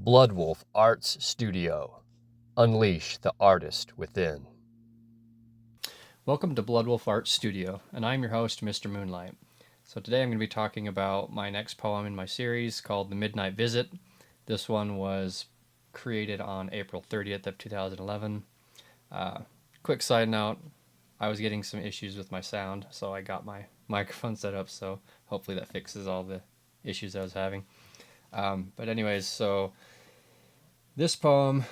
Bloodwolf Arts Studio. Unleash the artist within. Welcome to Bloodwolf Art Studio, and I'm your host, Mr. Moonlight. So today I'm going to be talking about my next poem in my series called The Midnight Visit. This one was created on April 30th of 2011. Quick side note, I was getting some issues with my sound, so I got my microphone set up, so hopefully that fixes all the issues I was having. But anyways, so this poem,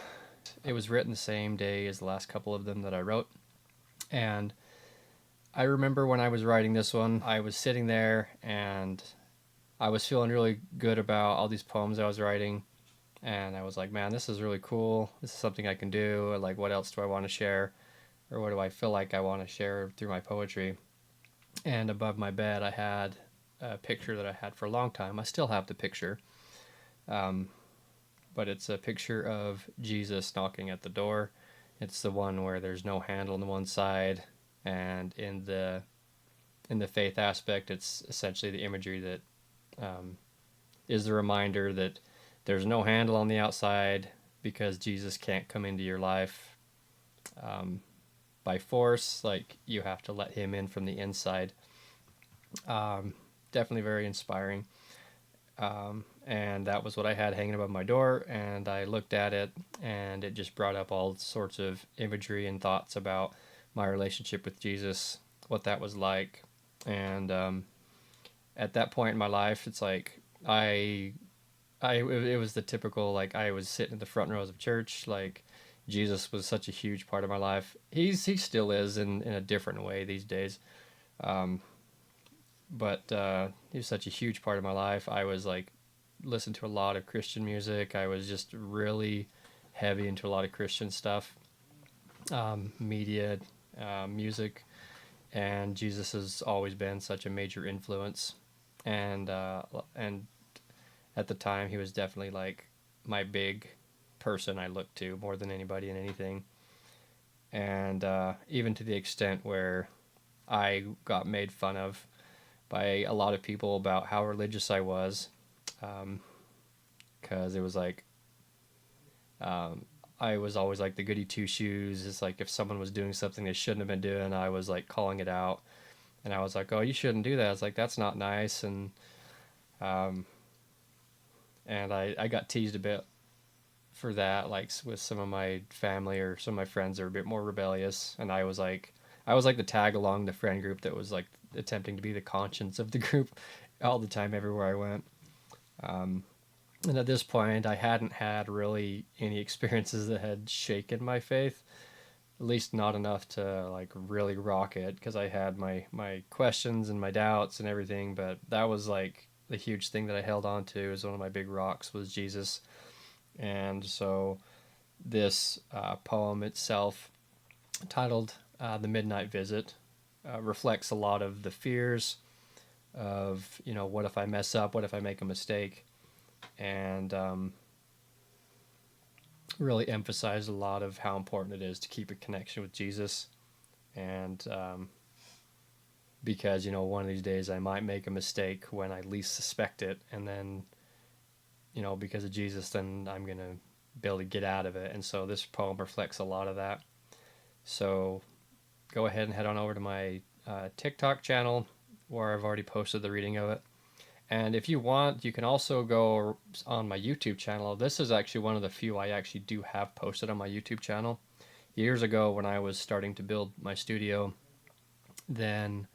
it was written the same day as the last couple of them that I wrote, and I remember when I was writing this one, I was sitting there and I was feeling really good about all these poems I was writing. And I was like, man, this is really cool. This is something I can do. Like, what else do I want to share? Or what do I feel like I want to share through my poetry? And above my bed, I had a picture that I had for a long time. I still have the picture. Um, but it's a picture of Jesus knocking at the door. It's the one where there's no handle on the one side. And in the faith aspect, it's essentially the imagery that is the reminder that there's no handle on the outside because Jesus can't come into your life um, by force. Like, you have to let him in from the inside. Um, Definitely very inspiring. And that was what I had hanging above my door. And I looked at it, and it just brought up all sorts of imagery and thoughts about my relationship with Jesus, what that was like. And at that point in my life, it's like it was the typical, like, I was sitting in the front rows of church. Like, Jesus was such a huge part of my life. He still is in a different way these days. Um, but he was such a huge part of my life. I was like listened to a lot of Christian music. I was just really heavy into a lot of Christian stuff, media, music, and Jesus has always been such a major influence. And at the time, he was definitely like my big person I looked to more than anybody in anything. And even to the extent where I got made fun of by a lot of people about how religious I was, because it was like um, I was always like the goody two shoes. It's like if someone was doing something they shouldn't have been doing, I was like calling it out, and I was like, "Oh, you shouldn't do that." I was like, "That's not nice," um, and I got teased a bit for that, like with some of my family or some of my friends that are a bit more rebellious, and I was like the tag along the friend group that was like attempting to be the conscience of the group all the time everywhere I went. Um, and at this point, I hadn't had really any experiences that had shaken my faith, at least not enough to like really rock it, because I had my questions and my doubts and everything, but that was like the huge thing that I held on to as one of my big rocks was Jesus. And so this poem itself, titled "The Midnight Visit," reflects a lot of the fears of, what if I mess up, what if I make a mistake, and really emphasize a lot of how important it is to keep a connection with Jesus. And because, one of these days I might make a mistake when I least suspect it, and then, because of Jesus, then I'm going to be able to get out of it. And so this poem reflects a lot of that. So go ahead and head on over to my TikTok channel where I've already posted the reading of it. And if you want, you can also go on my YouTube channel. This is actually one of the few I actually do have posted on my YouTube channel. Years ago, when I was starting to build my studio, then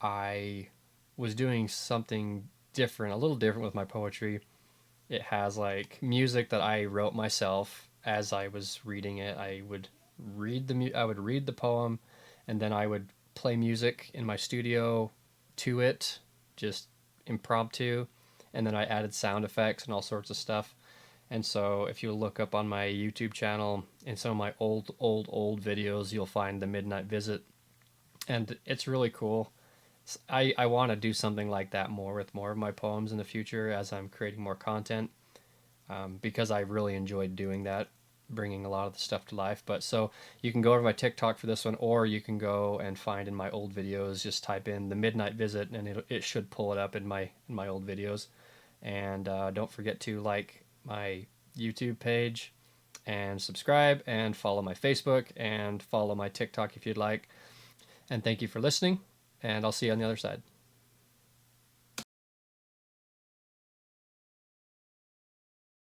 I was doing something different, a little different with my poetry. It has like music that I wrote myself as I was reading it. I would read the poem, and then I would play music in my studio to it, just impromptu, and then I added sound effects and all sorts of stuff. And so if you look up on my YouTube channel in some of my old videos, you'll find the Midnight Visit, and it's really cool. I want to do something like that more with more of my poems in the future as I'm creating more content, because I really enjoyed doing that, bringing a lot of the stuff to life. But so you can go over my TikTok for this one, or you can go and find in my old videos. Just type in the Midnight Visit, and it should pull it up in my old videos. And don't forget to like my YouTube page and subscribe and follow my Facebook and follow my TikTok if you'd like. And thank you for listening, and I'll see you on the other side.